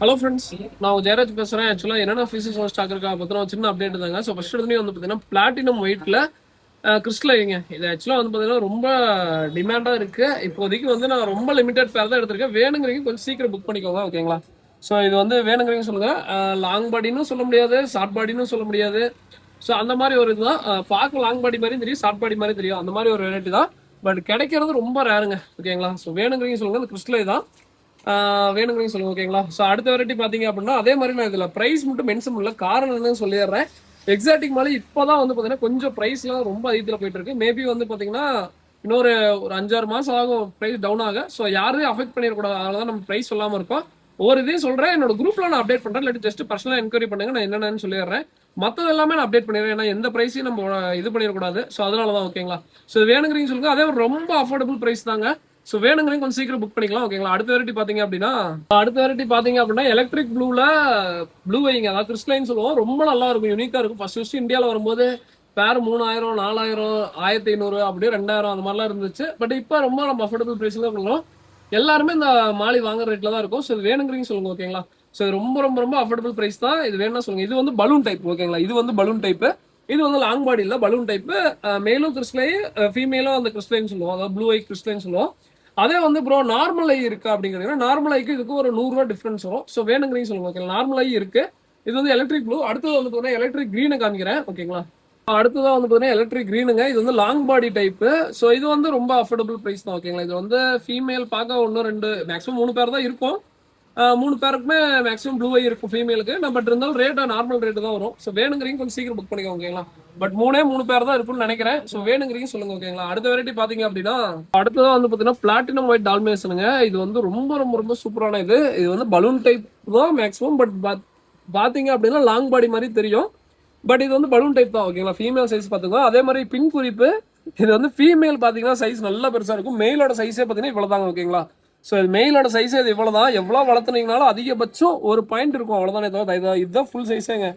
Hello friends, நான் ஜெயராஜ் பேசுறேன். ஆக்சுவலா என்னென்ன ஃபீச்சர்ஸ் ஸ்டாக் இருக்கா பத்தின ஒரு சின்ன அப்டேட் தாங்க. ஸோ ஃபர்ஸ்ட் எடுத்துனே வந்து பார்த்தீங்கன்னா பிளாட்டினம் ஒயிட்ல கிறிஸ்டலைங்க. இது ஆக்சுவலா வந்து பார்த்தீங்கன்னா ரொம்ப டிமாண்டா இருக்கு. இப்போதைக்கு வந்து நான் ரொம்ப லிமிடெட் பேர் தான் எடுத்திருக்கேன். வேணுங்கிறீங்க கொஞ்சம் சீக்கிரம் புக் பண்ணிக்கோங்க, ஓகேங்களா? ஸோ இது வந்து வேணுங்கிறீங்க சொல்லுங்க. லாங் பாடின்னு சொல்ல முடியாது, ஷார்ட் பாடின்னு சொல்ல முடியாது. ஸோ அந்த மாதிரி ஒரு இதுதான். பார்க்க லாங் பாடி மாதிரி தெரியும், ஷார்ட் பாடி மாதிரி தெரியும். அந்த மாதிரி ஒரு வெரைட்டி தான். பட் கிடைக்கிறது ரொம்ப ரேருங்க, ஓகேங்களா? ஸோ வேணுங்கிறீங்க சொல்லுங்க. இந்த கிறிஸ்டலை தான் வேணுங்கிறீங்க சொல்லுங்க, ஓகேங்களா? ஸோ அடுத்த வெரைட்டி பார்த்தீங்க அப்படின்னா அதே மாதிரி நான் இதில் ப்ரைஸ் மட்டும் மென்ஷன் பண்ணல, காரணம் என்னன்னு சொல்லிடுறேன். எக்ஸாட்டிக் மேலே இப்போதான் வந்து பார்த்தீங்கன்னா கொஞ்சம் ப்ரைஸ்லாம் ரொம்ப அதிகத்தில் போயிட்டு இருக்கு. மேபி வந்து பார்த்தீங்கன்னா இன்னொரு ஒரு 5-6 மாதம் ஆகும் ப்ரைஸ் டவுன் ஆக. ஸோ யாரையும் அஃபெக்ட் பண்ணிடக்கூடாது, அதனால தான் நம்ம ப்ரைஸ் சொல்லாமல் இருக்கோம். ஒரு இதையும் சொல்கிறேன், என்னோட குரூப்பில் நான் அப்டேட் பண்ணுறேன். இல்லாட்டி ஜஸ்ட் பர்சனலாக என்கொயரி பண்ணுங்க, நான் என்னென்னு சொல்லிடுறேன். மற்றது எல்லாமே நான் அப்டேட் பண்ணிடுறேன், ஏன்னா எந்த ப்ரைஸையும் நம்ம இது பண்ணிடக்கூடாது. ஸோ அதனால தான், ஓகேங்களா? ஸோ வேணுங்கிறீங்க சொல்லுங்க. அதே ரொம்ப அஃபோர்டபுள் ப்ரைஸ் தாங்க. ஸோ வேணுங்கிறீங்க கொஞ்சம் சீக்கிரம் புக் பண்ணிக்கலாம், ஓகேங்களா? அடுத்த வெரைட்டி பாத்தீங்க அப்படின்னா எலக்ட்ரிக் ப்ளூல ப்ளூ வைங்க, அதாவது கிறிஸ்டலைன் சொல்லுவோம். ரொம்ப நல்லா இருக்கும், யூனிக்கா இருக்கும். ஃபர்ஸ்ட் இந்தியாவில் வரும்போது பேர் 3000, 4000, 1500 அப்படியே 2000 அந்த மாதிரிலாம் இருந்துச்சு. பட் இப்போ ரொம்ப நம்ம அஃபோர்டபுள் பிரைஸ்ல தான் பண்ணுவோம். எல்லாருமே இந்த மாலி வாங்குற ரேட்ல தான் இருக்கும். ஸோ இது வேணுங்கிறீங்க சொல்லுங்க, ஓகேங்களா? ஸோ இது ரொம்ப ரொம்ப ரொம்ப அஃபோர்டபுள் பிரைஸ் தான். இது வேணும்னா சொல்லுங்க. இது வந்து பலூன் டைப், ஓகேங்களா? இது வந்து பலூன் டைப். இது வந்து லாங் பாடி இல்ல, பலூன் டைப். மேலும் கிறிஸ்டலை, ஃபீமேலும் அந்த கிறிஸ்டலைன் சொல்லுவோம், அதாவது ப்ளூ ஐ கிறிஸ்டலைன் சொல்லுவோம். அதே வந்து ப்ரோ நார்மல் ஐ இருக்கா அப்படிங்கிறது, நார்மல் ஐக்கு இதுக்கு ஒரு 100 ரூபா டிஃபரன்ஸ் வரும். ஸோ வேணுங்கிறீங்க சொல்லுங்க, ஓகே? நார்மல் ஐ இருக்கு. இது வந்து எலக்ட்ரிக் ப்ளூ. அடுத்தது வந்து பார்த்தீங்கன்னா எலக்ட்ரிக் க்ரீனை காமிக்கிறேன், ஓகேங்களா? அடுத்ததான் வந்து பார்த்தீங்கன்னா எலக்ட்ரிக் க்ரீனுங்க. இது வந்து லாங் பாடி டைப்பு. ஸோ இது வந்து ரொம்ப அஃபோர்டபுள் ப்ரைஸ் தான், ஓகேங்களா? இது வந்து ஃபீமேல் பார்க்க 1-2 மேக்ஸிமம் 3 பேர் தான் இருக்கும். 3 பேருக்குமே மேக்ஸிமம் ப்ளூ ஐ இருக்கும் ஃபீமேலுக்கு. பட் இருந்தாலும் ரேட் நார்மல் ரேட்டு தான் வரும். ஸோ வேணுங்கிறீங்க கொஞ்சம் சீக்கிரம் புக் பண்ணிக்கோங்க, ஓகேங்களா? பட் 3 பேர் தான் இருக்கும்னு நினைக்கிறேன். ஸோ வேணுங்கிறீங்க சொல்லுங்க, ஓகேங்களா? அடுத்த வெரைட்டி பாத்தீங்க அப்படின்னா அடுத்ததான் வந்து பாத்தீங்கன்னா பிளாட்டினம் ஒயிட் டால்மேஷனுங்க. இது வந்து ரொம்ப ரொம்ப ரொம்ப சூப்பரான இது. இது வந்து பலூன் டைப் தான் மேக்ஸிமம். பட் பாத்தீங்க அப்படின்னா லாங் பாடி மாதிரி தெரியும். பட் இது வந்து பலூன் டைப் தான், ஓகேங்களா? ஃபீமேல் சைஸ் பாத்துக்கோ. அதே மாதிரி பின் குறிப்பு, இது வந்து ஃபீமேல் பாத்தீங்கன்னா சைஸ் நல்லா பெருசா இருக்கும். மெயிலோட சைஸே பாத்தீங்கன்னா இவ்வளவுதாங்க, ஓகேங்களா? ஸோ இது மெயிலோட சைஸ் இது இவ்வளவுதான். எவ்வளோ வளர்த்துனீங்கனாலும் அதிகபட்சம் ஒரு பாயிண்ட் இருக்கும், அவ்வளோதானே தவிர இதுதான் ஃபுல் சைஸேங்க,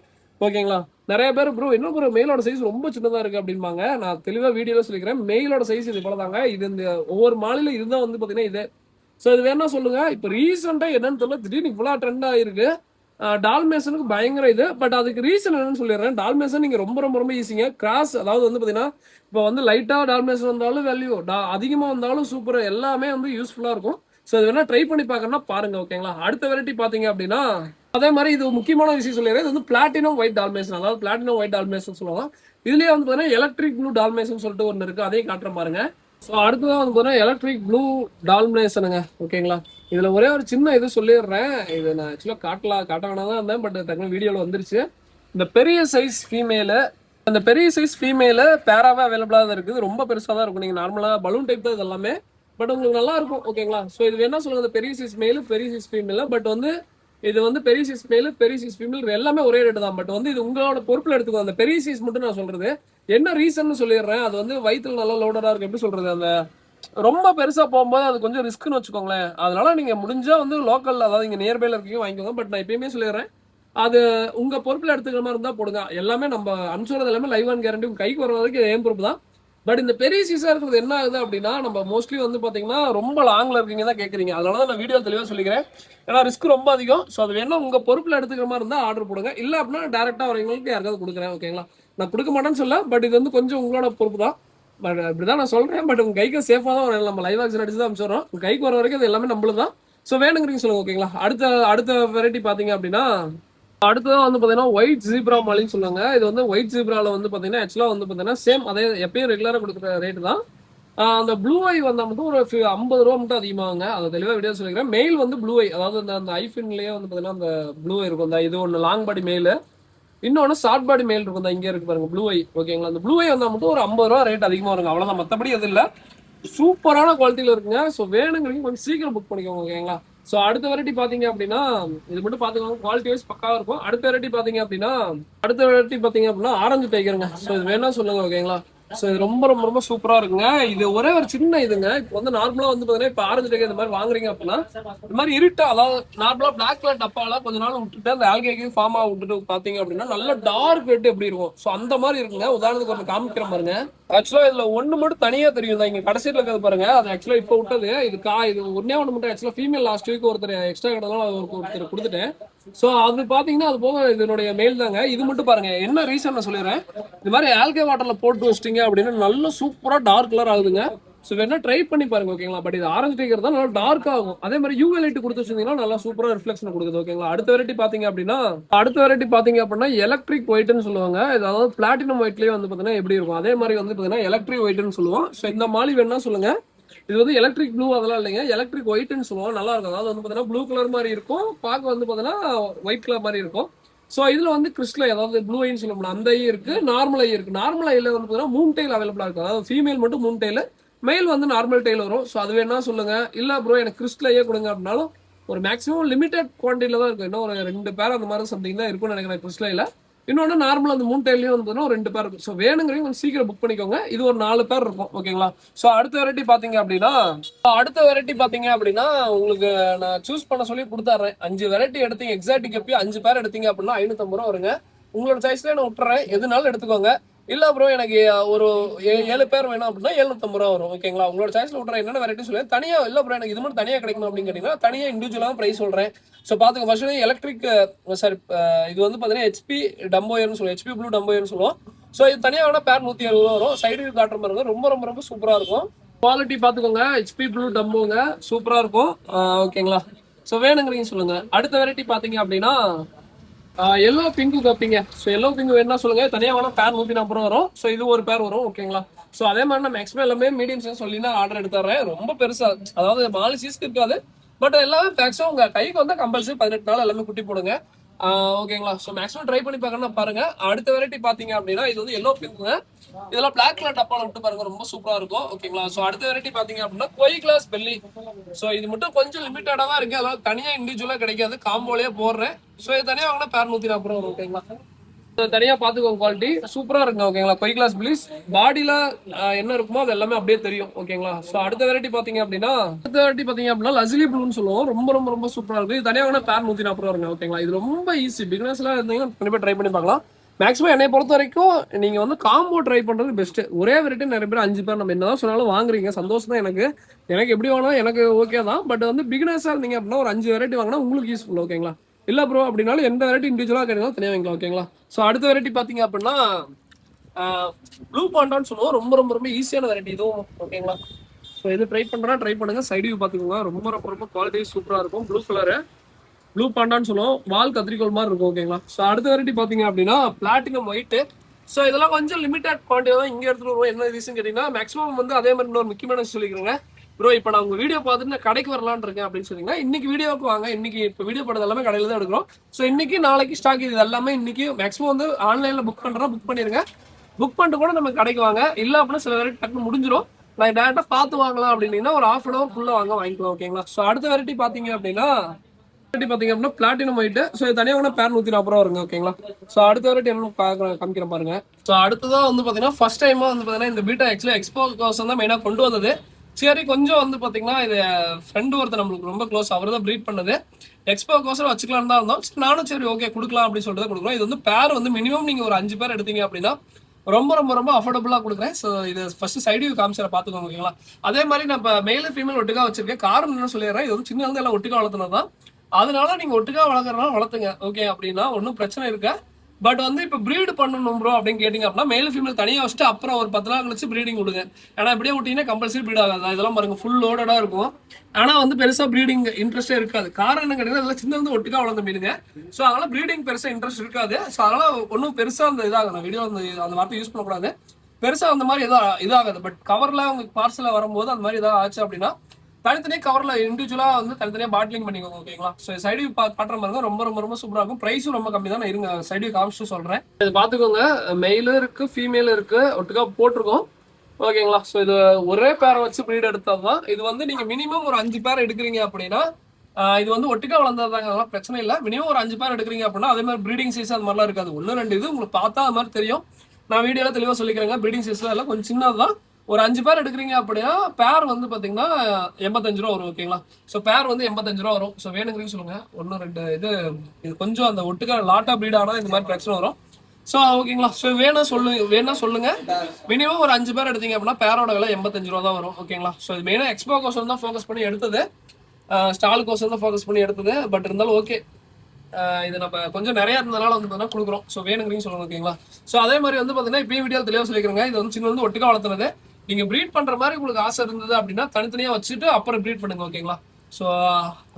ஓகேங்களா? நிறைய பேர் ப்ரோ என்ன ப்ரோ மெயிலோட சைஸ் ரொம்ப சின்னதாக இருக்கு அப்படிம்பாங்க. நான் தெளிவாக வீடியோவில் சொல்லிக்கிறேன். மெயிலோட சைஸ் இது இவ்வளோதாங்க. இது இந்த ஒவ்வொரு மாலையில இதுதான் வந்து பார்த்தீங்கன்னா இது. ஸோ இது வேணா சொல்லுங்க. இப்போ ரீசெண்டாக என்னன்னு தெரியல, திடீர்னு இவ்வளோ ட்ரெண்ட் ஆயிருக்கு. டால்மேஷனுக்கு பயங்கர இது. பட் அதுக்கு ரீசன் என்னன்னு சொல்லிடுறேன். டால்மேஷன் நீங்க ரொம்ப ரொம்ப ரொம்ப ஈஸிங்க. கிராஸ், அதாவது வந்து பார்த்தீங்கன்னா இப்போ வந்து லைட்டாக டால்மேஷன் வந்தாலும் வேல்யூ, அதிகமாக வந்தாலும் சூப்பர், எல்லாமே வந்து யூஸ்ஃபுல்லாக இருக்கும். ஸோ இது வேணா ட்ரை பண்ணி பார்க்கணும்னா பாருங்க, ஓகேங்களா? அடுத்த வெரைட்டி பார்த்தீங்க அப்படின்னா அதே மாதிரி இது முக்கியமான விஷயம் சொல்லிடுறேன். இது வந்து பிளாட்டினம் ஒயிட் டால்மேஷன், அதாவது பிளாட்டினம் ஒயிட் டால்மேஷன் சொல்லுவாங்க. இதுலயே வந்து பார்த்தீங்கன்னா எலக்ட்ரிக் ப்ளூ டால்மேஷன் சொல்லிட்டு ஒன்று இருக்கு, அதையும் காட்டுற பாருங்க. ஸோ அடுத்ததான் வந்து பார்த்தீங்கன்னா எலக்ட்ரிக் ப்ளூ டால்மேஷனுங்க, ஓகேங்களா? இதுல ஒரே ஒரு சின்ன இது சொல்லிடுறேன். இது நான் ஆக்சுவலாக காட்ட வேணாம் தான் இருந்தேன், பட் டக்குனு வீடியோவில் வந்துருச்சு. இந்த பெரிய சைஸ் ஃபீமேலு, அந்த பெரிய சைஸ் ஃபீமேலு பேராவே அவைலபிளாக தான் இருக்குது. ரொம்ப பெருசாக தான் இருக்கும். நீங்கள் நார்மலாக பலூன் டைப் தான் இது எல்லாமே. பட் உங்களுக்கு நல்லா இருக்கும், ஓகேங்களா? ஸோ இது வேணா சொல்லுங்க, பெரிய சைஸ் மேலு பெரிய சைஸ் ஃபீமேல். பட் வந்து இது வந்து பெரிய சைஸ் மேலு பெரிய சைஸ் ஃபீமேல் எல்லாமே ஒரே ரேட்டு தான். பட் வந்து இது உங்களோட பொறுப்பில் எடுத்துக்கோ. அந்த பெரிய சைஸ் மட்டும் நான் சொல்றது என்ன ரீசன் சொல்லிடுறேன். அது வந்து வயிற்றுல நல்லா லோடடா இருக்கு. எப்படி சொல்றது, அந்த ரொம்ப பெருசா போகும்போது அது கொஞ்சம் ரிஸ்க்னு வச்சுக்கோங்களேன். அதனால நீங்க முடிஞ்சா வந்து லோக்கல்ல, அதாவது இங்க நியர்பைல இருக்கீங்க வாங்கிக்கோங்க. பட் நான் எப்பயுமே சொல்லிடுறேன், அது உங்க பொறுப்புல எடுத்துக்கிற மாதிரி இருந்தா போடுங்க. எல்லாமே நம்ம அனுப்பிச்சுறது எல்லாமே லைவ் அண்ட் கேரண்டி, உங்க கைக்கு வர வரைக்கும் ஏன் பொறுப்பு தான். பட் இந்த பெரிய சீஸா இருக்கிறது என்ன ஆகுது அப்படின்னா, நம்ம மோஸ்ட்லி வந்து பாத்தீங்கன்னா ரொம்ப லாங்ல இருக்கீங்க தான் கேட்குறீங்க. அதனாலதான் நான் வீடியோ தெளிவாக சொல்லிக்கிறேன். ஏன்னா ரிஸ்க் ரொம்ப அதிகம். ஸோ அது வேணா உங்க பொறுப்புல எடுத்துக்கிற மாதிரி இருந்தா ஆர்டர் போடுங்க. இல்ல அப்படின்னா டேரக்டா வரவங்களுக்கு யாருக்காவது கொடுக்குறேன், ஓகேங்களா? நான் கொடுக்க மாட்டேன்னு சொல்ல, பட் இது வந்து கொஞ்சம் உங்களோட பொறுப்பு தான். பட் அப்படிதான் நான் சொல்றேன். பட் உங்க கைக்கு சேஃபா தான் வரும். நம்ம லைவ் ஆக்ஷன் அடிச்சு தான் அனுப்பிச்சுறோம். உங்க கைக்கு வர வரைக்கும் அது எல்லாமே நம்மளும் தான். ஸோ வேணுங்கிறீங்க சொல்லுங்க, ஓகேங்களா? அடுத்த அடுத்த வெரைட்டி பாத்தீங்க அப்படின்னா அடுத்ததான் வந்து பாத்தீங்கன்னா ஒயிட் ஜீப்ரா மாலின்னு சொல்லுவாங்க. இது வந்து ஒயிட் ஜீப்ரால வந்து பாத்தீங்கன்னா ஆக்சுவலா வந்து பாத்தீங்கன்னா சேம் அதே எப்பயும் ரெகுலரா கொடுக்குற ரேட்டு தான். அந்த ப்ளூ ஐ வந்தா மட்டும் ஒரு 50 ரூபா மட்டும் அதிகமாகுங்க. அதை தெளிவா வீடியோ சொல்லிக்கிறேன். மெயில் வந்து ப்ளூ ஐ, அதாவது அந்த ஐஃபின்லயே வந்து பாத்தீங்கன்னா அந்த ப்ளூ ஐ இருக்கும். இது ஒன்று லாங் பாடி மெயில், இன்னொன்னு ஷார்ட் பாடி மெயில் இருக்கும். இங்க இருக்கு பாருங்க ப்ளூ ஐ, ஓகேங்களா? அந்த ப்ளூ ஐ வந்தா மட்டும் ஒரு 50 ரூபா ரேட் அதிகமா வருங்க, அவ்வளவுதான். மத்தபடி எது இல்ல. சூப்பரான குவாலிட்டியில இருக்குங்க. ஸோ வேணுங்கிறீங்க கொஞ்சம் சீக்கிரம் புக் பண்ணிக்கோங்க, ஓகேங்களா? ஸோ அடுத்த வெரைட்டி பாத்தீங்க அப்படின்னா இது மட்டும் பாத்துக்கோங்க, குவாலிட்டி வைஸ் பக்காவா இருக்கும். அடுத்த வெரைட்டி பாத்தீங்க அப்படின்னா ஆரஞ்சு டைகருங்க. ஸோ இது வேணா சொல்லுங்க, ஓகேங்களா? ஸோ இது ரொம்ப ரொம்ப ரொம்ப சூப்பரா இருக்குங்க. இது ஒரே ஒரு சின்ன இதுங்க. இப்போ வந்து நார்மலா வந்து பாத்தீங்கன்னா இப்போ ஆரஞ்சு டேக் இந்த மாதிரி வாங்குறீங்க அப்படின்னா இந்த மாதிரி இருட்டா, அதாவது நார்மலா பிளாக் கலர் டப்பாலாம் கொஞ்ச நாள் விட்டுட்டு அந்த ஆல்கேக்கு ஃபார்ம் ஆக விட்டுட்டு பாத்தீங்க அப்படின்னா நல்ல டார்க் ரெட் எப்படி இருக்கும், ஸோ அந்த மாதிரி இருக்குங்க. உதாரணத்துக்கு ஒன்று காமிக்கிற பாருங்க. ஆக்சுவலா இதுல ஒண்ணு மட்டும் தனியா தெரியும் தான், இங்க கடைசியில் இருக்கிறது பாருங்க. அது ஆக்சுவலா இப்போ விட்டது. இது ஒன்னே ஒன்று மட்டும் ஆக்சுவலா ஃபீமேல் லாஸ்ட் வீக் ஒருத்தர் எக்ஸ்ட்ரா கிடந்தாலும் ஒருத்தர் கொடுத்துட்டேன். சோ அது பாத்தீங்கன்னா அது போக இதனுடைய மெயில் தாங்க. இது மட்டும் பாருங்க, என்ன ரீசன் நான் சொல்லிடுறேன். இந்த மாதிரி ஆல்கே வாட்டர்ல போட்டு வச்சிட்டீங்க அப்படின்னா நல்ல சூப்பரா டார்க் கலர் ஆகுதுங்க. ஸோ வேணா ட்ரை பண்ணி பாருங்க ஓகேங்களா. பட் இது ஆரஞ்சு டேக்கர் தான் நல்லா டார்க் ஆகும். அதே மாதிரி யூவி லைட் கொடுத்து வச்சிருந்தீங்கன்னா நல்லா சூப்பரா ரிஃப்ளெக்ஷன் கொடுக்குது ஓகேங்களா. அடுத்த வெரைட்டி பாத்தீங்க அப்படின்னா எலக்ட்ரிக் ஒயிட்னு சொல்லுவாங்க. அதாவது பிளாட்டினம் ஒயிட்லயே வந்து பாத்தீங்கன்னா எப்படி இருக்கும் அதே மாதிரி வந்து பாத்தீங்கன்னா எலக்ட்ரிக் ஒயிட்னு சொல்லுவோம். ஸோ இந்த மாதிரி வேணா சொல்லுங்க. இது வந்து எலக்ட்ரிக் ப்ளூ அதெல்லாம் இல்லைங்க, எலக்ட்ரிக் ஒயிட்னு சொல்லுவோம். நல்லா இருக்கும். அதாவது வந்து பாத்தீங்கன்னா ப்ளூ கலர் மாதிரி இருக்கும், பார்க்க வந்து பாத்தீங்கன்னா ஒயிட் கலர் மாதிரி இருக்கும். ஸோ இதுல வந்து கிறிஸ்டல், அதாவது ப்ளூ ஐன்னு சொல்ல முடியும், அந்த ஐ இருக்கு, நார்மல் ஐ இருக்கு. நார்மல் ஐல வந்து பாத்தீங்கன்னா மூணு டைல் அவைலபிளா இருக்கு. அதாவது ஃபீமேல் மட்டும் மூணு டைல், மேல் வந்து நார்மல் டைல் வரும். ஸோ அது வேணா சொல்லுங்க. இல்ல ப்ரோ எனக்கு கிறிஸ்டல் ஐயே கொடுங்க அப்படின்னாலும் ஒரு மேக்ஸிமம் லிமிடெட் குவான்டிட்டியில தான் இருக்கும். இன்னும் ஒரு 2 பேர் அந்த மாதிரி சம்திங் தான் இருக்கும்னு நினைக்கிறேன் கிறிஸ்டல் ஐல. இன்னொன்று நார்மல் அந்த மூணு டைல்லையும் வந்து ஒரு 2 பேர் இருக்கும். ஸோ வேணுங்கிறீங்க கொஞ்சம் சீக்கிரம் புக் பண்ணிக்கோங்க. இது ஒரு 4 பேர் இருக்கும் ஓகேங்களா. ஸோ அடுத்த வெரைட்டி பாத்தீங்க அப்படின்னா உங்களுக்கு நான் சூஸ் பண்ண சொல்லி கொடுத்துறேன். 5 வெரைட்டி எடுத்தீங்க, எக்ஸாக்ட் எப்பயும் 5 பேர் எடுத்தீங்க அப்படின்னா 550 ரூபா வருங்க. உங்களோட சாய்ஸ்ல நான் விட்டுறேன், எதுனாலும் எடுத்துக்கோங்க. இல்ல ப்ரோ எனக்கு ஒரு 7 பேர் வேணும் அப்படின்னா 750 ரூபா வரும் ஓகேங்களா. உங்களோட சாய்ஸ்ல விட்டுறேன். என்னென்ன வெரைட்டி சொல்லுவேன் தனியா. இல்ல ப்ரோ எனக்கு இது மட்டும் தனியா கிடைக்கணும் அப்படின்னு கேட்டீங்கன்னா தனியா இண்டிவிஜுவலா பிரைஸ் சொல்றேன். ஸோ பாத்துங்க. ஃபர்ஸ்ட் எலக்ட்ரிக், சாரி இது வந்து பாத்தீங்கன்னா ஹெச்பி டம்போயர்னு சொல்லுவோம், ஹெச்பி ப்ளூ டம்போயர்னு சொல்லுவோம். ஸோ இது தனியாக வேணா பேர் 160 ரூபா வரும். சைடு வியூ காட்டுற மாதிரி இருக்கும். ரொம்ப ரொம்ப ரொம்ப சூப்பரா இருக்கும். குவாலிட்டி பாத்துக்கோங்க. ஹெச்பி ப்ளூ டம்போங்க, சூப்பரா இருக்கும் ஓகேங்களா. ஸோ வேணுங்கிறீங்க சொல்லுங்க. அடுத்த வெரைட்டி பாத்தீங்க அப்படின்னா எல்லோ பிங்கு கப்பிங்க. ஸோ எல்லோ பிங்கு வேணும்னா சொல்லுங்க. தனியாக வேணா பேர் 140 ரூபா வரும். ஸோ இது ஒரு பேர் வரும் ஓகேங்களா. ஸோ அதே மாதிரி நான் மேக்ஸிமம் எல்லாமே மீடியம் சைஸ் சொல்லி நான் ஆர்டர் எடுத்துறேன். ரொம்ப பெருசா, அதாவது 4 சீஸ்க்கு இருக்காது, பட் எல்லாமே மேக்ஸிமம் உங்க கைக்கு வந்தா கம்பல்சரி 18 நாள் எல்லாமே குட்டி போடுங்க ஓகேங்களா. ஸோ மேக்ஸிமம் ட்ரை பண்ணி பார்க்கணும் பாருங்க. அடுத்த வெரைட்டி பாத்தீங்க அப்படின்னா இது வந்து எல்லோ பிங்க்குங்க. இதெல்லாம் பிளாக் கலர் டப்பால விட்டு பாருங்க, ரொம்ப சூப்பரா இருக்கும் ஓகேங்களா. ஸோ அடுத்த வெரைட்டி பாத்தீங்க அப்படின்னா கொய் கிளாஸ் பெல்லி. ஸோ இது மட்டும் கொஞ்சம் லிமிட்டடா தான் இருக்கு, அதாவது தனியா இண்டிவிஜுவலா கிடைக்காது, காம்போலயே போடுறேன். ஸோ இது தனியா வாங்கினா பேர் 140 ரூபா ஓகேங்களா. தனியா பாத்துக்கோங்க, குவாலிட்டி சூப்பரா இருக்குங்க ஓகேங்களா. கொய் கிளாஸ் பிளீஸ் பாடியில என்ன இருக்குமோ அது எல்லாமே அப்படியே தெரியும் ஓகேங்களா. சோ அடுத்த வெரைட்டி பாத்தீங்க அப்படின்னா லசிலி ப்ளூன்னு சொல்லுவோம். ரொம்ப ரொம்ப ரொம்ப சூப்பரா இருக்கு. இது தனியா வேணா பேர் 140 ரூபா வருங்க ஓகேங்களா. இது ரொம்ப ஈஸி, பிகினர்ஸ் எல்லாம் இருந்தீங்கன்னா கண்டிப்பா ட்ரை பண்ணி பார்க்கலாம். மேக்ஸிமம் என்னை பொறுத்த வரைக்கும் நீங்க வந்து காம்போ ட்ரை பண்றது பெஸ்ட். ஒரே வெரைட்டி நிறைய பேர் 5 பேர் நம்ம என்னதான் சொன்னாலும் வாங்குறீங்க, சந்தோஷம் தான். எனக்கு எப்படி வேணும் எனக்கு ஓகே தான். பட் வந்து பிகினர்ஸா இருந்தீங்க அப்படின்னா ஒரு 5 வெரைட்டி வாங்கினா உங்களுக்கு யூஸ்ஃபுல் ஓகேங்களா. இல்ல ப்ரோ அப்படின்னாலும் எந்த வெரைட்டி இண்டிவிஜுவலா கிடைக்கும் தனியாக வாங்கிக்கலாம் ஓகேங்களா. ஸோ அடுத்த வெரைட்டி பாத்தீங்க அப்படின்னா ப்ளூ பாண்டான்னு சொல்லுவோம். ரொம்ப ரொம்ப ரொம்ப ஈஸியான வெரைட்டி இதுவும் ஓகேங்களா. ஸோ இது ட்ரை பண்ணுங்க. சைடு வியூ பாத்துக்கோங்க, ரொம்ப ரொம்ப ரொம்ப குவாலிட்டி சூப்பரா இருக்கும். ப்ளூ கலரு ப்ளூ பாண்டான்னு சொல்லுவோம். வால் கத்திரிக்கோள் மாதிரி இருக்கும் ஓகேங்களா. ஸோ அடுத்த வெரைட்டி பாத்தீங்க அப்படின்னா பிளாட்டினம் ஒயிட். ஸோ இதெல்லாம் கொஞ்சம் லிமிடெட் குவான்டிட்டி தான் இங்க எடுத்துட்டு வருவோம். என்ன ரீசன் கேட்டீங்கன்னா மேக்ஸிமம் வந்து அதே மாதிரி இன்னொரு முக்கியமான சொல்லிக்கிறேங்க ப்ரோ. இப்போ நான் உங்க வீடியோ பார்த்துட்டு நான் கடைக்கு வரலான்னு இருக்கேன் அப்படின்னு சொன்னீங்கன்னா இன்னைக்கு வீடியோக்கு வாங்க. இன்னைக்கு இப்போ வீடியோ படத்தை எல்லாமே கடையில தான் எடுக்கிறோம். ஸோ இன்னைக்கு நாளைக்கு ஸ்டாக் இது எல்லாமே இன்னைக்கு மேக்ஸிமம் வந்து ஆன்லைன்ல புக் பண்றோம். புக் பண்ணிருங்க. புக் பண்ணிட்டு கூட நம்ம கடைக்கு வாங்க. இல்ல அப்படின்னா சில வெரைட்டி டக்குனு முடிஞ்சிடும். நான் டேரக்டா பார்த்து வாங்கலாம் அப்படின்னா ஒரு ½ hour ஃபுல்லா வாங்கிக்கலாம் ஓகேங்களா. ஸோ அடுத்த வெரைட்டி பாத்தீங்க அப்படின்னா பிளாட்டினம் ஒயிட். ஸோ இது தனியாக வேணா பேர் 140 ரூபா வருங்க ஓகேங்களா. ஸோ அடுத்த வெரைட்டி என்ன காமிக்கிறேன் பாருங்க. ஸோ அடுத்ததான் வந்து பாத்தீங்கன்னா ஃபர்ஸ்ட் டைமா வந்து பாத்தீங்கன்னா இந்த பீட்டா ஆக்சுவலி எக்ஸ்போ கோசம் தான் மெயினா கொண்டு வந்தது. சரி கொஞ்சம் வந்து பாத்தீங்கன்னா இது ஃப்ரெண்டு ஒருத்தர் நம்மளுக்கு ரொம்ப க்ளோஸ், அவர் தான் ப்ரீட் பண்ணது. எக்ஸ்போ கோசம் வச்சுக்கலாம் தான் இருந்தோம். நானும் சரி ஓகே கொடுக்கலாம் அப்படின்னு சொல்லிட்டு கொடுக்குறோம். இது வந்து பேர் வந்து மினிமம் நீங்க ஒரு 5 பேர் எடுத்தீங்க அப்படின்னா ரொம்ப ரொம்ப ரொம்ப அஃபோர்டபுளா கொடுக்குறேன். ஸோ இது ஃபர்ஸ்ட் சைடு வியூ காமிச்சிட பாத்துக்கோங்க ஓகேங்களா. அதே மாதிரி நான் இப்போ மேல் ஃபீமேல் ஒட்டுக்கா வச்சிருக்கேன். காரணம் என்ன சொல்லிடுறேன், இது வந்து சின்ன வந்து எல்லாம் ஒட்டுக்கா வளர்த்துனதான். அதனால நீங்க ஒட்டுக்கா வளர்க்குறதுனால வளர்த்துங்க ஓகே அப்படின்னா ஒன்றும் பிரச்சனை இருக்கா. பட் வந்து இப்போ ப்ரீடு பண்ணணும் ப்ரோ அப்படின்னு கேட்டிங்க அப்படின்னா மேல் ஃபீமேல் தனியாக வச்சுட்டு அப்புறம் ஒரு 10 நாள் கழிச்சு ப்ரீடிங் கொடுங்க. ஏன்னா இப்படியே விட்டீங்கன்னா கம்பல்சரி ப்ரீட் ஆகாது. இதெல்லாம் பாருங்க ஃபுல் லோடடா இருக்கும். ஆனால் வந்து பெருசாக ப்ரீடிங் இன்ட்ரெஸ்டே இருக்காது. காரணம் என்ன கேட்டீங்கன்னா இதெல்லாம் சின்ன வந்து ஒட்டுக்கா வளர்ந்த மீனுங்க. ஸோ அதனால ப்ரீடிங் பெருசாக இன்ட்ரெஸ்ட் இருக்காது. ஸோ அதனால ஒன்றும் பெருசாக அந்த இதாகும். வீடியோ அந்த வார்த்தை யூஸ் பண்ணக்கூடாது. பெருசாக அந்த மாதிரி இதாகாது. பட் கவரில் உங்களுக்கு பார்சலில் வரும்போது அந்த மாதிரி இதாக ஆச்சு அப்படின்னா தனித்தனியாக கவர்ல இண்டிவிஜுவலா வந்து தனித்தனியாக பாட்லிங் பண்ணிக்கோங்க ஓகேங்களா. ஸோ சைடு காட்டுற மாதிரி ரொம்ப ரொம்ப ரொம்ப சூப்பராக இருக்கும். ப்ரைஸும் ரொம்ப கம்மி தான். நான் இருங்க சைடு காமிச்சு சொல்றேன். இது பாத்துக்கோங்க, மெயிலும் இருக்கு ஃபீமேலும் இருக்கு, ஒட்டுக்கா போட்டிருக்கோம் ஓகேங்களா. ஸோ இது ஒரே பேரை வச்சு ப்ரீட் எடுத்ததுதான். இது வந்து நீங்க மினிமம் ஒரு 5 பேர் எடுக்கிறீங்க அப்படின்னா இது வந்து ஒட்டுக்கா வளர்ந்ததாங்க, அதெல்லாம் பிரச்சனை இல்லை. மினிமம் ஒரு 5 பேர் எடுக்கிறீங்க அப்படின்னா அதே மாதிரி ப்ரீடிங் சீசன் அது மாதிரிலாம் இருக்காது. 1-2 இது உங்களுக்கு பார்த்தா அது மாதிரி தெரியும். நான் வீடியோல தெளிவாக சொல்லிக்கிறேங்க. ப்ரீடிங் சைஸ்ல எல்லாம் கொஞ்சம் சின்னதுதான். ஒரு 5 பேர் எடுக்கிறீங்க அப்படின்னா பேர் வந்து பாத்தீங்கன்னா 85 ரூபா வரும். ஓகேங்களா? ஸோ பேர் வந்து 85 ரூபா வரும். ஸோ வேணுங்கிறீங்க சொல்லுங்க. 1 2 இது கொஞ்சம் அந்த ஒட்டுக்கா லாட்டா ப்ரீட் ஆனா இந்த மாதிரி பிரச்சனை வரும். ஸோ ஓகேங்களா? ஸோ வேணா சொல்லுங்க. மினிமம் ஒரு 5 பேர் எடுத்தீங்க அப்படின்னா பேரோட விலை 85 ரூபா தான் வரும். ஓகேங்களா? ஸோ இது மெயினாக எக்ஸ்போ கோசம் தான் ஃபோக்கஸ் பண்ணி எடுத்தது, ஸ்டால் கோசம் தான் ஃபோக்கஸ் பண்ணி எடுத்தது. பட் இருந்தாலும் ஓகே, இது நம்ம கொஞ்சம் நிறைய இருந்ததுனால வந்து பார்த்தீங்கன்னா கொடுக்குறோம். ஸோ வேணுங்கிறீங்க சொல்லுங்க. ஓகேங்களா? ஸோ அதே மாதிரி வந்து பார்த்தீங்கன்னா இப்பயும் வீடியோ தெளிவாக சொல்லிக்கிறேங்க. இது வந்து சின்ன வந்து ஒட்டுக்கா வளர்த்துனது. நீங்க ப்ரீட் பண்ற மாதிரி உங்களுக்கு ஆசை இருந்தது அப்படின்னா தனித்தனியா வச்சுட்டு அப்புறம் ப்ரீட் பண்ணுங்க. ஓகேங்களா? ஸோ